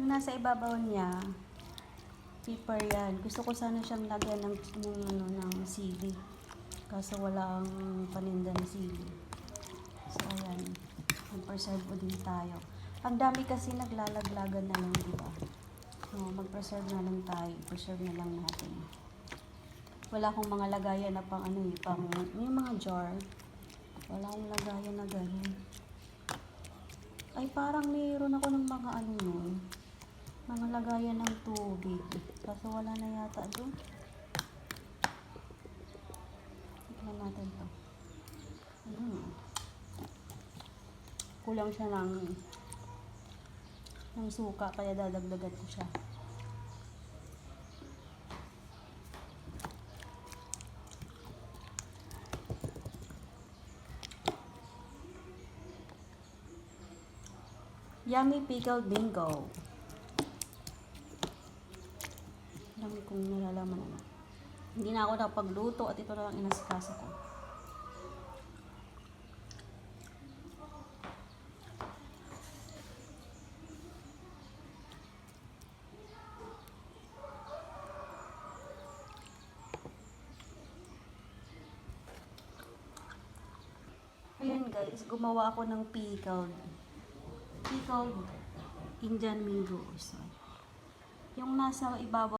Yung nasa ibabaw niya, paper yan. Gusto ko sana siyang lagyan ng sili. Kaso walang paninda ng sili. So, ayan. Mag-preserve po din tayo. Ang dami kasi naglalaglagan na lang, di ba? So, mag-preserve na lang tayo. Preserve na lang natin. Wala akong mga lagayan na pang yung mga jar. Wala akong lagayan na ganun. Ay, parang mayroon ako ng mga mga lagayan ng tubig. Kaso wala na yata doon. Tignan natin to. Kulang siya ng suka, kaya dadagdagan ko siya. Yummy Pickle Bingo. Dami kong nalalaman na. Hindi na ako nakapagluto at ito na lang inasikasa ko. Ayan guys, gumawa ako ng pickled Indian mango. So, yung nasa ibabaw